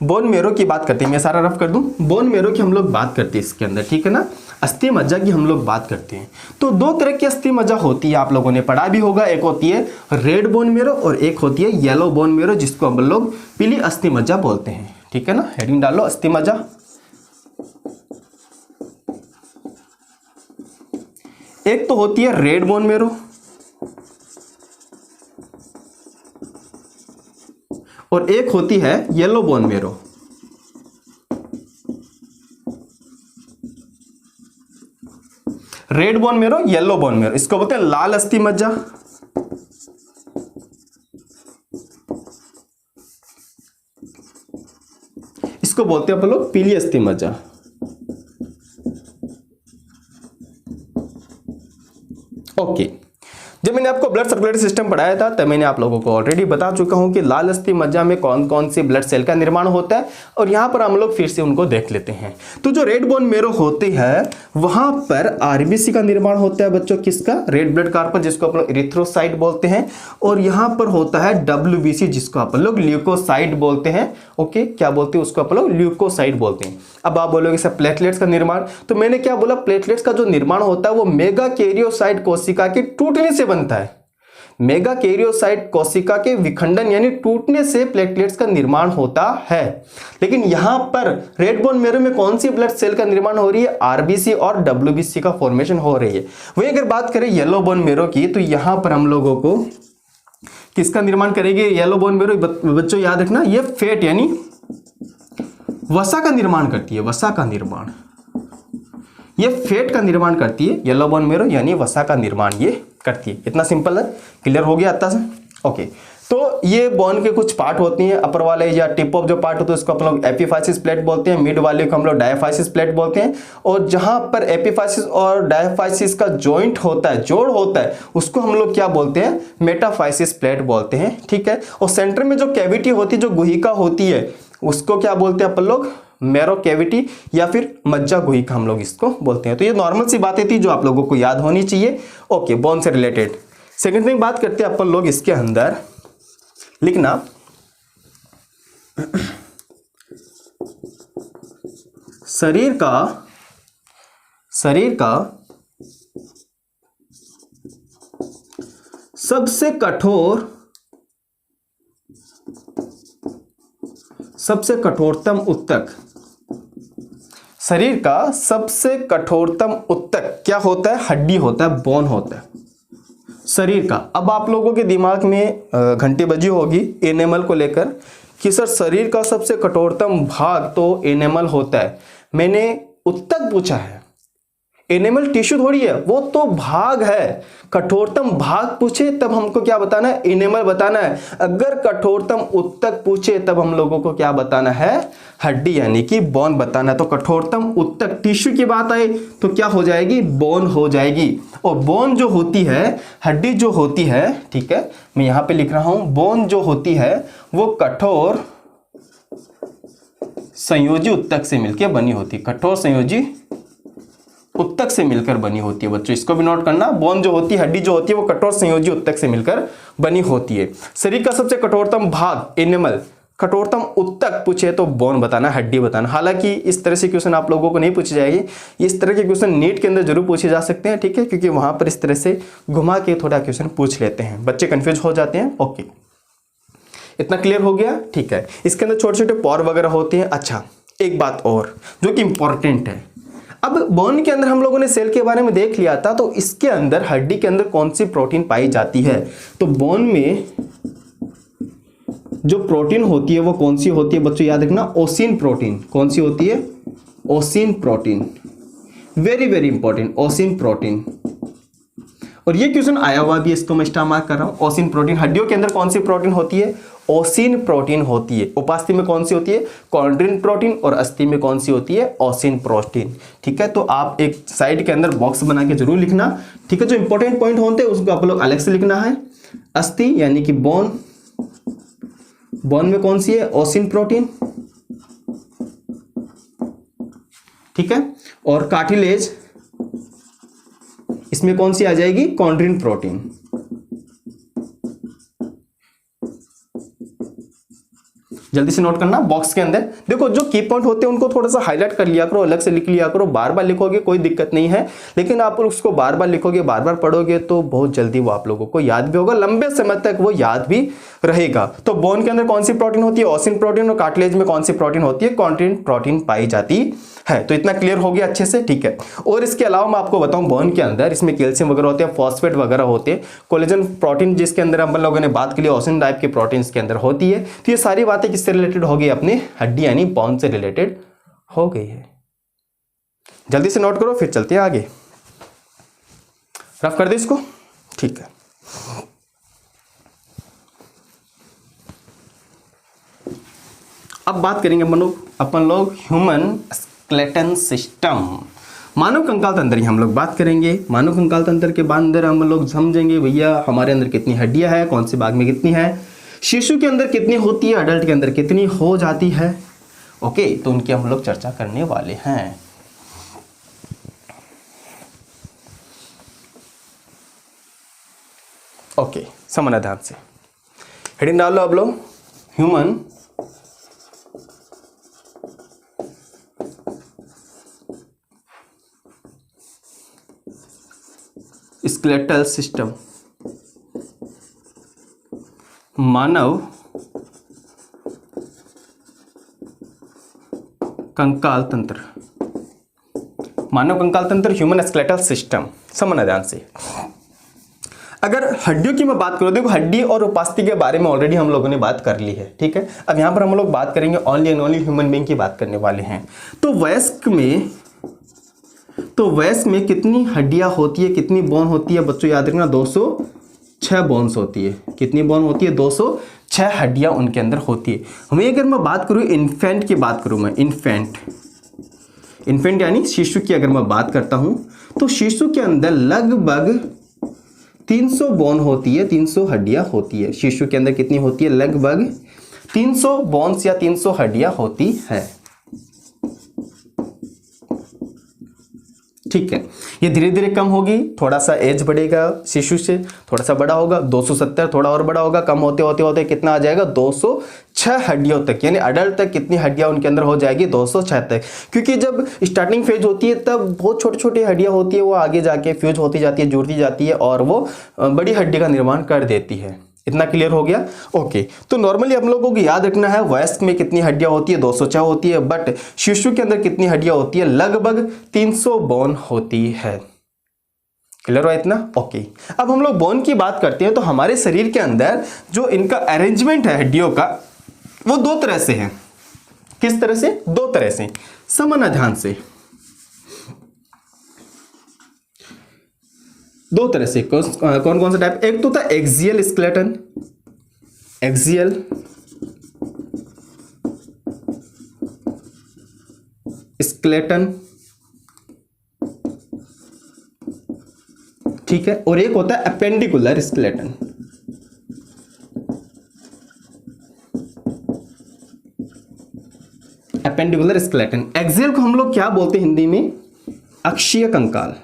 बोन मेरो की बात करते हैं। मैं सारा रफ कर दूं, बोन मेरो की हम लोग बात करते हैं इसके अंदर, ठीक है ना। अस्थि मज्जा की हम लोग बात करते हैं। तो दो तरह की अस्थि मज्जा होती है, आप लोगों ने पढ़ा भी होगा। एक होती है रेड बोन मेरो और एक होती है येलो बोन मेरो, जिसको हम लोग पीली अस्थि मज्जा बोलते हैं, ठीक है ना। हेडिंग डालो, अस्थि मज्जा। एक तो होती है रेड बोन मेरो और एक होती है yellow bone marrow. Red bone marrow, yellow bone marrow, इसको बोलते हैं लाल अस्थि मज्जा, इसको बोलते हैं अपन लोग पीली अस्थि मज्जा। ओके, जब मैंने आपको ब्लड सर्कुलेटरी सिस्टम पढ़ाया था तब मैंने आप लोगों को ऑलरेडी बता चुका हूं कि लाल अस्थि मज्जा में कौन कौन सी ब्लड सेल का निर्माण होता है, और यहां पर हम लोग फिर से उनको देख लेते हैं। तो जो रेड बोन मेरो होती है वहां पर आरबीसी का निर्माण होता है बच्चों, किसका? रेड ब्लड कार्पस, जिसको अपन लोग इरिथ्रोसाइट बोलते हैं, और यहां पर होता है डब्ल्यूबीसी, जिसको अपन लोग ल्यूकोसाइट बोलते हैं। ओके, क्या बोलते हैं उसको? अपन लोग ल्यूकोसाइट बोलते हैं। अब आप बोलोगे सर प्लेटलेट्स का निर्माण, तो मैंने क्या बोला, प्लेटलेट्स का जो निर्माण होता है वो मेगा कैरियोसाइट कोशिका के टूटने से बनता है। मेगा कैरियोसाइट कोशिका के विखंडन यानी टूटने से प्लेटलेट्स का निर्माण होता है। लेकिन यहां पर रेड बोन मेरो में कौन सी ब्लड सेल का निर्माण हो रही है? आरबीसी और डब्ल्यूबीसी का फॉर्मेशन हो रही है। वही अगर बात करें येलो बोन मेरो की, तो यहां पर हम लोगों को किसका निर्माण करेगी येलो बोन मेरो? बच्चों याद रखना, ये फैट यानी वसा का निर्माण करती है, वसा का निर्माण, ये फैट का निर्माण करती है येलो बोन मेरो, यानी वसा का निर्माण ये करती है। इतना सिंपल है, क्लियर हो गया आता से? ओके, तो ये बोन के कुछ पार्ट होती हैं, अपर वाले या टिप ऑफ जो पार्ट होता है उसको हम लोग एपिफाइसिस प्लेट बोलते हैं, मिड वाले को हम लोग डायफाइसिस प्लेट बोलते हैं, और जहां पर एपिफाइसिस और डायफाइसिस का जॉइंट होता है, जोड़ होता है, उसको हम लोग क्या बोलते हैं? मेटाफाइसिस प्लेट बोलते हैं। ठीक है, और सेंटर में जो कैविटी होती है, जो गुहिका होती है, उसको क्या बोलते हैं अपन लोग? मैरो कैविटी या फिर मज्जा गुहिका हम लोग इसको बोलते हैं। तो ये नॉर्मल सी बातें थी जो आप लोगों को याद होनी चाहिए। ओके, बोन से रिलेटेड सेकंड थिंग बात करते हैं अपन लोग, इसके अंदर लिखना शरीर का सबसे कठोरतम उत्तक, शरीर का सबसे कठोरतम उत्तक क्या होता है? हड्डी होता है, बोन होता है शरीर का। अब आप लोगों के दिमाग में घंटी बजी होगी एनिमल को लेकर कि सर शरीर का सबसे कठोरतम भाग तो एनिमल होता है। मैंने उत्तक पूछा है, एनिमल टिश्यू थोड़ी है, वो तो भाग है। कठोरतम भाग पूछे तब हमको क्या बताना है? एनिमल बताना है। अगर कठोरतम उत्तक पूछे तब हम लोगों को क्या बताना है? हड्डी यानी कि बोन बताना है। तो कठोरतम उत्तक टिश्यू की बात आए तो क्या हो जाएगी? बोन हो जाएगी। और बोन जो होती है, हड्डी जो होती है, ठीक है, मैं यहां पे लिख रहा हूं, बोन जो होती है वो कठोर संयोजी उत्तक से मिलकर बनी होती है। कठोर संयोजी उत्तक से मिलकर बनी होती है बच्चों, इसको भी नोट करना। बोन जो होती है, हड्डी जो होती है, वो कठोर संयोजी उत्तक से मिलकर बनी होती है। शरीर का सबसे कठोरतम भाग एनिमल, कठोरतम उत्तक पूछे तो बोन बताना, हड्डी बताना। हालांकि इस तरह से क्वेश्चन आप लोगों को नहीं पूछे जाएंगे, इस तरह के क्वेश्चन नीट के अंदर जरूर पूछे जा सकते हैं, ठीक है, क्योंकि वहां पर इस तरह से घुमा के थोड़ा क्वेश्चन पूछ लेते हैं, बच्चे कंफ्यूज हो जाते हैं। ओके, इतना क्लियर हो गया? ठीक है, इसके अंदर छोटे छोटे पॉर वगैरह होते हैं। अच्छा, एक बात और जो कि इंपॉर्टेंट है, अब बोन के अंदर हम लोगों ने सेल के बारे में देख लिया था, तो इसके अंदर हड्डी के अंदर कौन सी प्रोटीन पाई जाती है? तो बोन में जो प्रोटीन होती है वो कौन सी होती है बच्चों? याद रखना, ओसिन प्रोटीन। कौन सी होती है? Ossein protein, very very important, ossein protein. और ये क्वेश्चन आया हुआ भी, इसको मैं स्टार मार्क कर रहा हूं। ओसिन प्रोटीन, हड्डियों के अंदर कौन सी प्रोटीन होती है? ओसिन प्रोटीन होती है। उपास्थि में कौन सी होती है? Chondrin protein. और अस्थि में कौन सी होती है? Ossein protein. ठीक है, तो आप एक साइड के अंदर बॉक्स बना के जरूर लिखना, ठीक है। जो इंपॉर्टेंट पॉइंट होते हैं उसको आप लोग अलग से लिखना है। अस्थि यानी कि बोन, बोन में कौन सी है? ओसिन प्रोटीन, ठीक है। और कार्टिलेज, इसमें कौन सी आ जाएगी? Chondrin protein. जल्दी से नोट करना बॉक्स के अंदर। देखो जो की पॉइंट होते हैं उनको थोड़ा सा हाईलाइट कर लिया करो, अलग से लिख लिया करो। बार बार लिखोगे कोई दिक्कत नहीं है, लेकिन आप उसको बार बार लिखोगे, बार बार पढ़ोगे तो बहुत जल्दी वो आप लोगों को याद भी होगा, लंबे समय तक वो याद भी रहेगा। तो बोन के अंदर कौन सी प्रोटीन होती है? Ossein protein. और कार्टिलेज में कौन सी प्रोटीन होती है? कॉन्टिनेंट प्रोटीन पाई जाती है। तो इतना क्लियर हो गया अच्छे से, ठीक है। और इसके अलावा मैं आपको बताऊं, बोन के अंदर इसमें कैल्शियम वगैरह होते हैं, फॉस्फेट वगैरह होते हैं, कोलेजन प्रोटीन जिसके अंदर हम लोगों ने बात की लिए ओसिन टाइप के प्रोटीन के अंदर होती है। तो ये सारी बातें किससे रिलेटेड हो गई? अपने हड्डी यानी बोन से रिलेटेड हो गई है। जल्दी से नोट करो, फिर चलते हैं आगे। रफ कर दे इसको, ठीक है। अब बात करेंगे अपन लोग ह्यूमन स्केलेटन सिस्टम, मानव कंकाल तंत्र की हम लोग बात करेंगे। मानव कंकाल तंत्र के अंदर हम लोग समझेंगे भैया हमारे अंदर कितनी हड्डियां है, कौन से भाग में कितनी है, शिशु के अंदर कितनी होती है, अडल्ट के अंदर कितनी हो जाती है। ओके, तो उनकी हम लोग चर्चा करने वाले हैं। ओके, समझना ध्यान से, हेडिंग डाल लो अब लोग, ह्यूमन स्केलेटल सिस्टम, मानव कंकाल तंत्र। मानव कंकाल तंत्र, ह्यूमन स्केलेटल सिस्टम, समझना ध्यान से। अगर हड्डियों की मैं बात करूं, देखो हड्डी और उपास्थि के बारे में ऑलरेडी हम लोगों ने बात कर ली है, ठीक है। अब यहां पर हम लोग बात करेंगे only and only human being की बात करने वाले हैं। तो वयस्क में कितनी हड्डियां होती है, कितनी बोन होती है बच्चों? याद रखना 206 बोन्स होती है। कितनी बोन होती है? 206 हड्डियां उनके अंदर होती है। हमें अगर मैं बात करूं इन्फेंट की बात करूं, मैं इन्फेंट यानी शिशु की अगर मैं बात करता हूं, तो शिशु के अंदर लगभग 300 बोन होती है, 300 हड्डियां होती है। शिशु के अंदर कितनी होती है? लगभग 300 बोन्स या 300 हड्डियां होती है, ठीक है। ये धीरे धीरे कम होगी, थोड़ा सा एज बढ़ेगा, शिशु से थोड़ा सा बड़ा होगा, 270, थोड़ा और बड़ा होगा, कम होते होते होते कितना आ जाएगा? 206 हड्डियों तक, यानी अडल्ट तक कितनी हड्डियां उनके अंदर हो जाएगी? 206 तक। क्योंकि जब स्टार्टिंग फेज होती है तब बहुत छोटी छोटी हड्डियां होती है, वो आगे जाके फ्यूज होती जाती है, जुड़ती जाती है और वो बड़ी हड्डी का निर्माण कर देती है। इतना क्लियर हो गया? ओके। तो नॉर्मली हम लोगों को याद रखना है वयस्क में कितनी हड्डियां होती है? 206 होती है, बट शिशु के अंदर कितनी हड्डियां होती है? लगभग 300 बोन होती है। क्लियर हुआ इतना? ओके। अब हम लोग बोन की बात करते हैं, तो हमारे शरीर के अंदर जो इनका अरेंजमेंट है हड्डियों का, वो 2 तरह से है। किस तरह से? 2 तरह से, समझना ध्यान से। 2 तरह से, कौन कौन सा टाइप? एक तो था एक्सियल स्केलेटन, एक्सियल स्केलेटन, ठीक है। और एक होता है appendicular skeleton. Appendicular skeleton. Axial को हम लोग क्या बोलते हैं हिंदी में? अक्षीय कंकाल।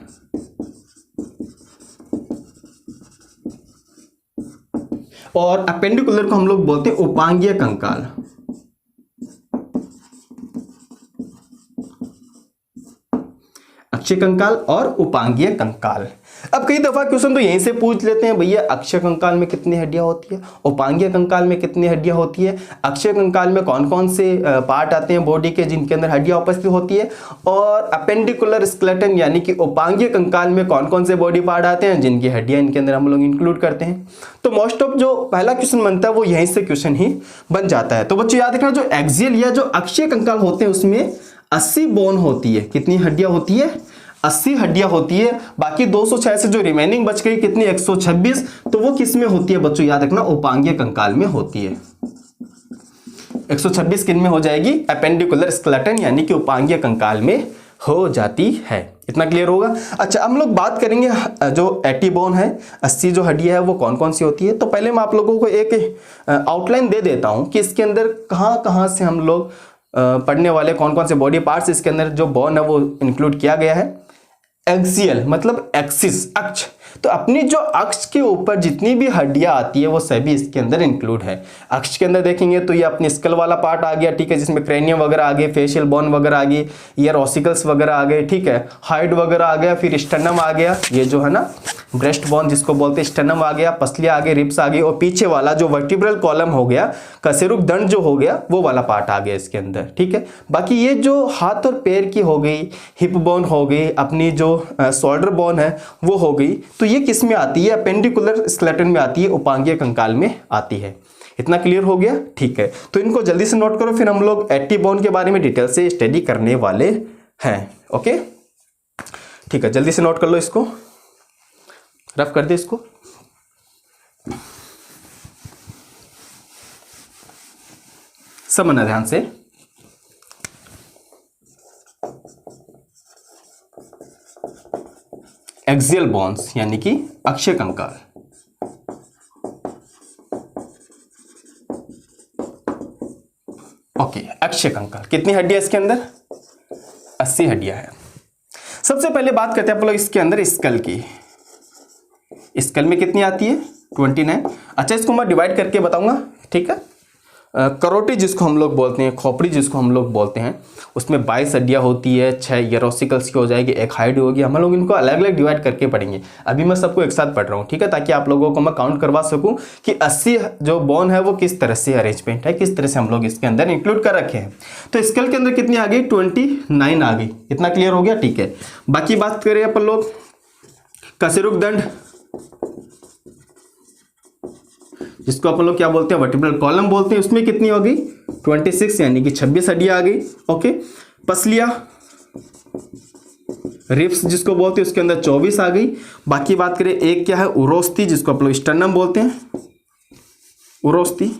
और अपेंडिकुलर को हम लोग बोलते हैं उपांगीय कंकाल। अक्षीय कंकाल और उपांगीय कंकाल। अब कई दफा क्वेश्चन तो यहीं से पूछ लेते हैं, भैया अक्षीय कंकाल में कितनी हड्डियां होती है, उपांगीय कंकाल में कितनी हड्डियां होती है, अक्षीय कंकाल में कौन कौन से पार्ट आते हैं बॉडी के जिनके अंदर हड्डियां उपस्थित होती है, और अपेंडिकुलर स्केलेटन यानी कि उपांगीय कंकाल में कौन कौन से बॉडी पार्ट आते हैं जिनकी हड्डियां इनके अंदर हम लोग इंक्लूड करते हैं। तो मोस्ट ऑफ जो पहला क्वेश्चन बनता है वो यहीं से क्वेश्चन ही बन जाता है। तो बच्चों याद रखना, जो एक्सियल या जो अक्षीय कंकाल होते हैं उसमें 80 बोन होती है। कितनी हड्डियां होती है? 80 हड्डियां होती है। बाकी 206 से जो रिमेनिंग बच गई कितनी? 126। तो वो किस में होती है बच्चों? याद रखना, उपांगीय कंकाल में होती है। 126 किन में हो जाएगी? अपेंडिकुलर स्केलेटन यानी कि उपांगीय कंकाल में हो जाती है। इतना क्लियर होगा? अच्छा, हम लोग बात करेंगे जो 80 बोन है, 80 जो हड्डियां है वो कौन कौन सी होती है। तो पहले मैं आप लोगों को एक आउटलाइन दे देता हूं कि इसके अंदर कहां कहां से हम लोग पढ़ने वाले, कौन कौन से बॉडी पार्ट्स इसके अंदर जो बोन है वो इंक्लूड किया गया है। एक्सियल मतलब एक्सिस, अक्ष, तो अपनी जो अक्ष के ऊपर जितनी भी हड्डियां आती है वो सभी इसके अंदर इंक्लूड है। अक्ष के अंदर देखेंगे तो ये अपनी स्कल वाला पार्ट आ गया, ठीक है, जिसमें क्रेनियम वगैरह आ गए, फेशियल बोन वगैरह आ गई, ईयर ऑसिकल्स वगैरह आ गए, ठीक है, हाइड वगैरह आ गया, फिर स्टर्नम आ गया, ये जो है ना ब्रेस्ट बोन जिसको बोलते हैं, स्टर्नम आ गया, पसलियां आ गई, रिब्स आ गई, और पीछे वाला जो वर्टिब्रल कॉलम हो गया, कशेरुक दंड जो हो गया, वो वाला पार्ट आ गया इसके अंदर, ठीक है। बाकी ये जो हाथ और पैर की हो गई, हिप बोन हो गई, अपनी जो शोल्डर बोन है वो हो गई, तो ये किस में आती है? अपेंडिकुलर स्केलेटन में आती है, उपांगीय कंकाल में आती है। इतना क्लियर हो गया? ठीक है, तो इनको जल्दी से नोट करो, फिर हम लोग एटी बोन के बारे में डिटेल से स्टडी करने वाले हैं। ओके, ठीक है, जल्दी से नोट कर लो, इसको रफ कर दे इसको। समझना ध्यान से। एक्सियल बोन्स यानी कि अक्षीय कंकाल, ओके, अक्षीय कंकाल कितनी हड्डियां इसके अंदर? 80 हड्डियां है। सबसे पहले बात करते हैं आप लोग इसके अंदर स्कल की। स्कल में कितनी आती है? 29। अच्छा, इसको मैं डिवाइड करके बताऊंगा, ठीक है। करोटी जिसको हम लोग बोलते हैं, खोपड़ी जिसको हम लोग बोलते हैं, उसमें 22 हड्डियां होती है, 6 ईयरोसिकल्स की हो जाएगी, एक हाइड होगी। हम लोग इनको अलग अलग डिवाइड करके पढ़ेंगे, अभी मैं सबको एक साथ पढ़ रहा हूँ, ठीक है, ताकि आप लोगों को मैं काउंट करवा सकूं कि 80 जो बोन है वो किस तरह से अरेंजमेंट है, किस तरह से हम लोग इसके अंदर इंक्लूड कर रखे हैं। तो स्कल के अंदर कितनी आ गई? 29 आ गई। इतना क्लियर हो गया? ठीक है। बाकी बात करें अपन लोग कशेरुक दंड, जिसको अपन लोग क्या बोलते हैं? वर्टिब्रल कॉलम बोलते हैं, उसमें कितनी हो गई? 26 यानी कि 26 हड्डियां आ गई। ओके, पसलियां, रिब्स जिसको बोलते हैं, उसके अंदर 24 आ गई। बाकी बात करें, एक क्या है? उरोस्थी, जिसको अपन लोग स्टर्नम बोलते हैं, उरोस्थी,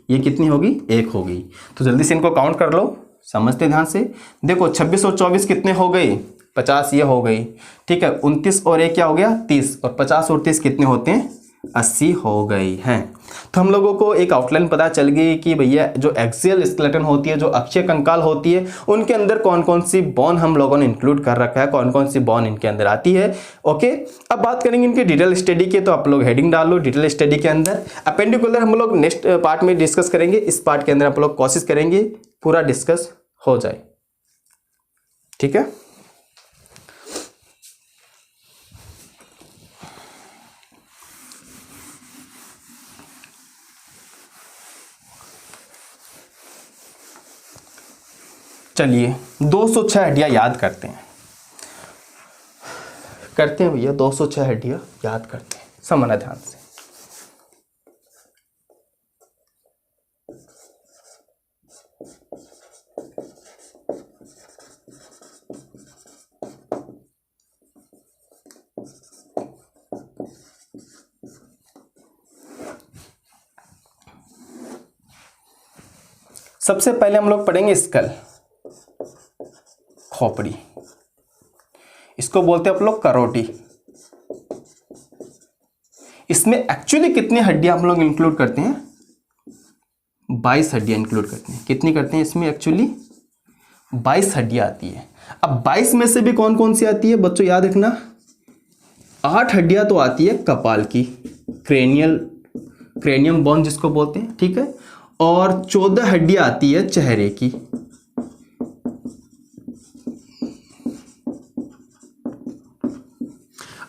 ये कितनी होगी? 1 हो गई। तो जल्दी से इनको काउंट कर लो, समझते ध्यान से। देखो 26 और 24 कितने हो गई? 50 ये हो गई, ठीक है। 29 और 1 क्या हो गया? 30, और 50 और 30 कितने होते हैं? 80 हो गई हैं। तो हम लोगों को एक आउटलाइन पता चल गई कि भैया जो एक्सियल स्केलेटन होती है, जो अक्षीय कंकाल होती है, उनके अंदर कौन कौन सी बोन हम लोगों ने इंक्लूड कर रखा है, कौन कौन सी बोन इनके अंदर आती है। ओके, अब बात करेंगे इनके डिटेल स्टडी के, तो आप लोग हेडिंग डाल लो डिटेल स्टडी के अंदर। अपेंडिकुलर हम लोग नेक्स्ट पार्ट में डिस्कस करेंगे, इस पार्ट के अंदर आप लोग कोशिश करेंगे पूरा डिस्कस हो जाए, ठीक है। चलिए 206 हड्डियां याद करते हैं भैया, 206 हड्डियां याद करते हैं, समझना ध्यान से। सबसे पहले हम लोग पढ़ेंगे स्कल, खोपड़ी, इसको बोलते हैं आप लोग करोटी। इसमें एक्चुअली कितनी हड्डियां हम लोग इंक्लूड करते हैं? 22 हड्डियां इंक्लूड करते हैं। कितनी करते हैं इसमें? एक्चुअली 22 हड्डियां आती है। अब 22 में से भी कौन कौन सी आती है बच्चों, याद रखना। 8 हड्डियां तो आती है कपाल की, क्रेनियम बोन जिसको बोलते हैं, ठीक है, और 14 हड्डियां आती है चेहरे की।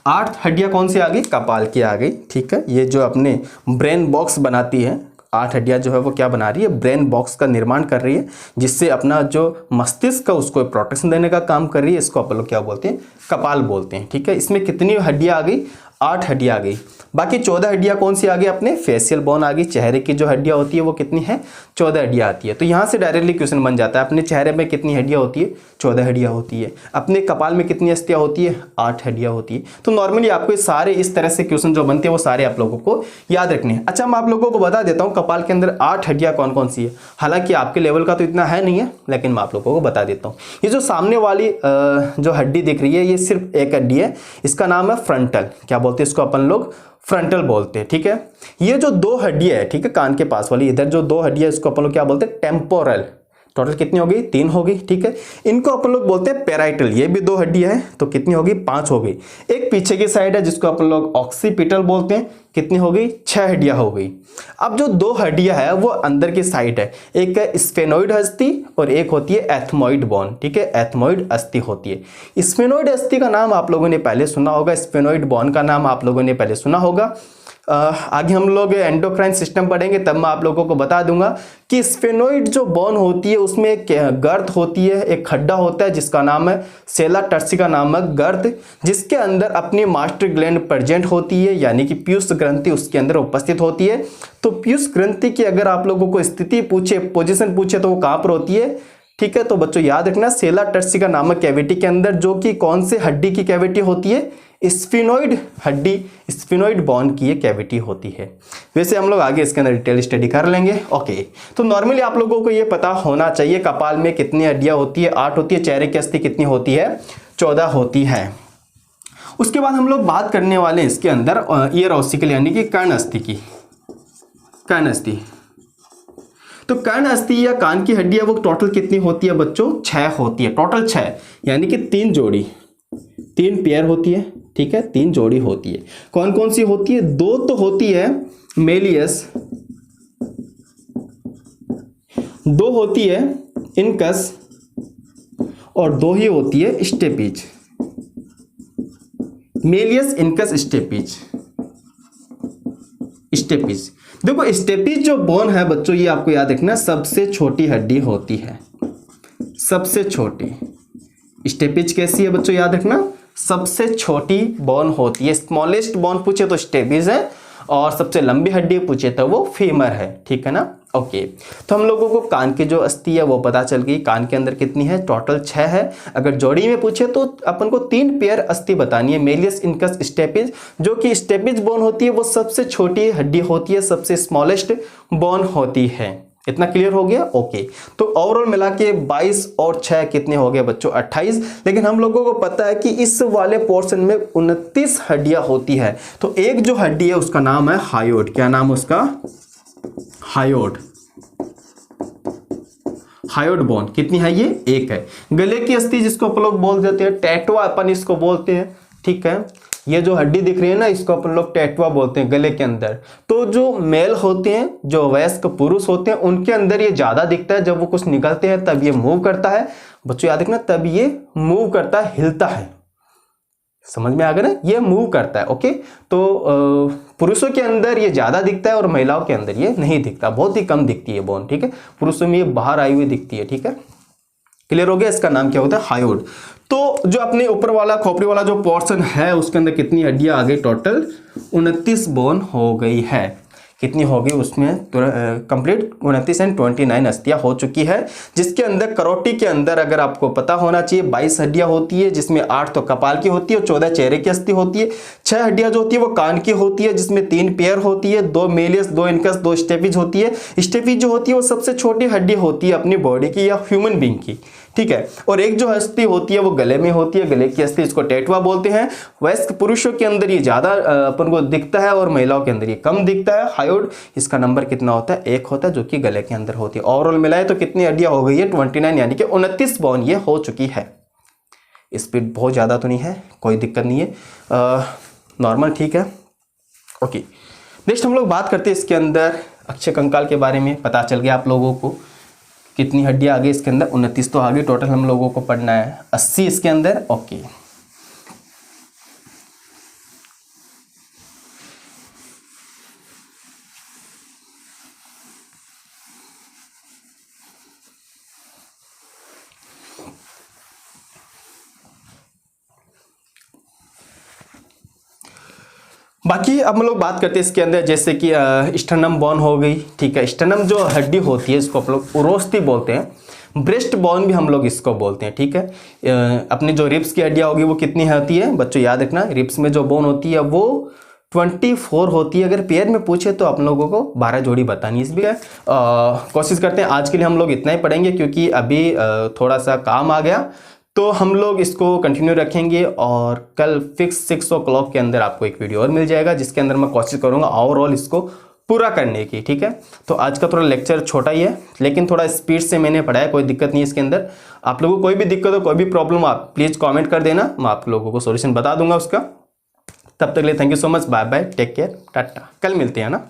8 हड्डियां कौन सी आ गई? कपाल की आ गई, ठीक है। ये जो अपने ब्रेन बॉक्स बनाती है, 8 हड्डियां जो है वो क्या बना रही है? ब्रेन बॉक्स का निर्माण कर रही है, जिससे अपना जो मस्तिष्क का उसको प्रोटेक्शन देने का काम कर रही है। इसको अपन लोग क्या बोलते हैं? कपाल बोलते हैं, ठीक है। इसमें कितनी हड्डियां आ गई? 8 हड्डियां आ गई। बाकी 14 हड्डियां कौन सी आ गई? अपने फेशियल बोन आ गई। चेहरे की जो हड्डियां होती है वो कितनी है? 14 हड्डियां आती है। तो यहाँ से डायरेक्टली क्वेश्चन बन जाता है, अपने चेहरे में कितनी हड्डियां होती है? 14 हड्डियां होती है। अपने कपाल में कितनी अस्थियां होती है? 8 हड्डियां होती है। तो नॉर्मली आपको सारे इस तरह से क्वेश्चन जो बनते हैं वो सारे आप लोगों को याद रखने हैं। अच्छा, मैं आप लोगों को बता देता हूँ कपाल के अंदर 8 हड्डियां कौन कौन सी है। हालांकि आपके लेवल का तो इतना है नहीं है, लेकिन मैं आप लोगों को बता देता हूँ। ये जो सामने वाली जो हड्डी दिख रही है, ये सिर्फ एक हड्डी है, इसका नाम है फ्रंटल। क्या बोलते हैं इसको अपन लोग? फ्रंटल बोलते हैं, ठीक है। ये जो 2 हड्डियां है, ठीक है, कान के पास वाली, इधर जो 2 हड्डियां, इसको अपन लोग क्या बोलते हैं? टेम्पोरल। टोटल कितनी हो गई? 3 हो गई, ठीक है। इनको अपन लोग बोलते हैं पैराइटल, ये भी 2 हड्डियां हैं, तो कितनी होगी? 5 हो गई। एक पीछे की साइड है जिसको अपन लोग ऑक्सीपिटल बोलते हैं, कितनी हो गई? 6 हड्डियां हो गई। अब जो 2 हड्डियां है वो अंदर की साइड है, एक है स्फेनोइड अस्थि और एक होती है एथमोइड बोन, ठीक है, एथमोइड अस्थि होती है। स्फेनोइड अस्थि का नाम आप लोगों ने पहले सुना होगा, स्फेनोइड बोन का नाम आप लोगों ने पहले सुना होगा। आगे हम लोग एंडोक्राइन सिस्टम पढ़ेंगे तब मैं आप लोगों को बता दूंगा कि स्फेनोइड जो बोन होती है उसमें एक गर्त होती है, एक खड्डा होता है जिसका नाम है सेला टर्सिका नामक गर्त, जिसके अंदर अपनी मास्टर ग्लैंड प्रेजेंट होती है, यानी कि पीयूष ग्रंथि उसके अंदर उपस्थित होती है। तो पीयूष ग्रंथि की अगर आप लोगों को स्थिति पूछे, पोजिशन पूछे तो वो कहाँ पर होती है? ठीक है, तो बच्चों याद रखना सेला टर्सिका नामक कैविटी के अंदर, जो कि कौन से हड्डी की कैविटी होती है? स्फेनोइड हड्डी, स्फेनोइड बोन की ये कैविटी होती है। वैसे हम लोग आगे इसके अंदर डिटेल स्टडी कर लेंगे। ओके, तो नॉर्मली आप लोगों को ये पता होना चाहिए कपाल में कितनी हड्डियां होती है? 8 होती है। चेहरे की अस्थि कितनी होती है? 14 होती है। उसके बाद हम लोग बात करने वाले हैं इसके अंदर ईयर ऑसिकल यानी कि कर्ण अस्थि की। कर्ण अस्थि, तो कर्ण अस्थि या कान की हड्डियां वो टोटल कितनी होती है बच्चों? 6 होती है, टोटल 6, यानी कि 3 जोड़ी, 3 पेयर होती है, ठीक है, 3 जोड़ी होती है। कौन कौन सी होती है? 2 तो होती है मेलियस, 2 होती है इनकस और 2 ही होती है stapes. Méliès, incus, stapes. Stapes, देखो स्टेपिज जो बोन है बच्चों, ये आपको याद रखना सबसे छोटी हड्डी होती है, सबसे छोटी। स्टेपिज कैसी है बच्चों? याद रखना सबसे छोटी बोन होती है। स्मॉलेस्ट बोन पूछे तो स्टेपिज है और सबसे लंबी हड्डी पूछे तो वो फीमर है, ठीक है ना। ओके, तो हम लोगों को कान की जो अस्थि है वो पता चल गई। कान के अंदर कितनी है? टोटल 6 है। अगर जोड़ी में पूछे तो अपन को 3 पेयर अस्थि बतानी है, मेलियस, इनकस, स्टेपिज। जो कि स्टेपिज बोन होती है वो सबसे छोटी हड्डी होती है, सबसे स्मॉलेस्ट बोन होती है। इतना क्लियर हो गया? ओके, तो ओवरऑल मिला के 22 और 6 कितने हो गए बच्चों? 28। लेकिन हम लोगों को पता है कि इस वाले पोर्शन में 29 हड्डियां होती है। तो एक जो हड्डी है उसका नाम है हायोड। क्या नाम है उसका? हायोड। हायोड बोन कितनी है? ये 1 है। गले की अस्थि जिसको अपन लोग बोल देते हैं टैटवा, अपन इसको बोलते हैं, ठीक है। ये जो हड्डी दिख रही है ना, इसको अपन लोग टैटवा बोलते हैं गले के अंदर। तो जो मेल होते हैं, जो वयस्क पुरुष होते हैं, उनके अंदर ये ज्यादा दिखता है। जब वो कुछ निकलते हैं तब ये मूव करता है बच्चों, याद रखना, तब ये मूव करता है, हिलता है। समझ में आ गया ना? ये मूव करता है। ओके, तो पुरुषों के अंदर ये ज्यादा दिखता है और महिलाओं के अंदर ये नहीं दिखता, बहुत ही कम दिखती है बोन, ठीक है। पुरुषों में ये बाहर आई हुई दिखती है, ठीक है। क्लियर हो गया? इसका नाम क्या होता है? हायोड। तो जो अपने ऊपर वाला खोपड़ी वाला जो पोर्शन है उसके अंदर कितनी हड्डियां आ गई? टोटल 29 बोन हो गई है। कितनी हो गई उसमें? कंप्लीट 29 एंड 29 अस्थियां हो चुकी है। जिसके अंदर करोटी के अंदर अगर आपको पता होना चाहिए 22 हड्डियां होती है, जिसमें 8 तो कपाल की होती है और 14 चेहरे की अस्थि होती है। 6 हड्डियां जो होती है वो कान की होती है, जिसमें 3 पेयर होती है, 2 मेलियस, 2 इनकस, 2 स्टेपिज होती है। स्टेपिज जो होती है वो सबसे छोटी हड्डी होती है अपनी बॉडी की या ह्यूमन बींग की, ठीक है। और एक जो अस्थि होती है वो गले में होती है, गले की अस्थि, इसको टैटवा बोलते हैं। वयस्क पुरुषों के अंदर ये ज्यादा अपन को दिखता है और महिलाओं के अंदर ये कम दिखता है। हायोड, इसका नंबर कितना होता है? 1 होता है, जो कि गले के अंदर होती है। ओवरऑल मिलाए तो कितनी हड्डियां हो गई है? 29, यानी कि 29 बोन ये हो चुकी है। स्पीड बहुत ज्यादा तो नहीं है, कोई दिक्कत नहीं है, नॉर्मल, ठीक है। ओके, नेक्स्ट हम लोग बात करते हैं इसके अंदर अक्षय कंकाल के बारे में। पता चल गया आप लोगों को कितनी हड्डियां आ गई इसके अंदर? 29 तो आ गई। टोटल हम लोगों को पढ़ना है 80 इसके अंदर। ओके, बाकी अब हम लोग बात करते हैं इसके अंदर, जैसे कि स्टर्नम बोन हो गई, ठीक है। स्टर्नम जो हड्डी होती है इसको हम लोग उरोस्थि बोलते हैं। ब्रेस्ट बोन भी हम लोग इसको बोलते हैं, ठीक है। अपनी जो रिब्स की हड्डियां होगी वो कितनी होती है बच्चों? याद रखना, रिब्स में जो बोन होती है वो 24 होती है। अगर पेयर में पूछे तो आप लोगों को 12 जोड़ी बतानी है। इसलिए कोशिश करते हैं आज के लिए हम लोग इतना ही पढ़ेंगे, क्योंकि अभी थोड़ा सा काम आ गया, तो हम लोग इसको कंटिन्यू रखेंगे। और कल फिक्स 6 o'clock के अंदर आपको एक वीडियो और मिल जाएगा, जिसके अंदर मैं कोशिश करूंगा ओवरऑल इसको पूरा करने की। ठीक है, तो आज का थोड़ा लेक्चर छोटा ही है, लेकिन थोड़ा स्पीड से मैंने पढ़ाया, कोई दिक्कत नहीं है इसके अंदर। आप लोगों को कोई भी दिक्कत हो, कोई भी प्रॉब्लम, आप प्लीज़ कमेंट कर देना, मैं आप लोगों को सॉल्यूशन बता दूंगा उसका। तब तक के लिए thank you so much, bye bye, take care, tata, कल मिलते हैं ना।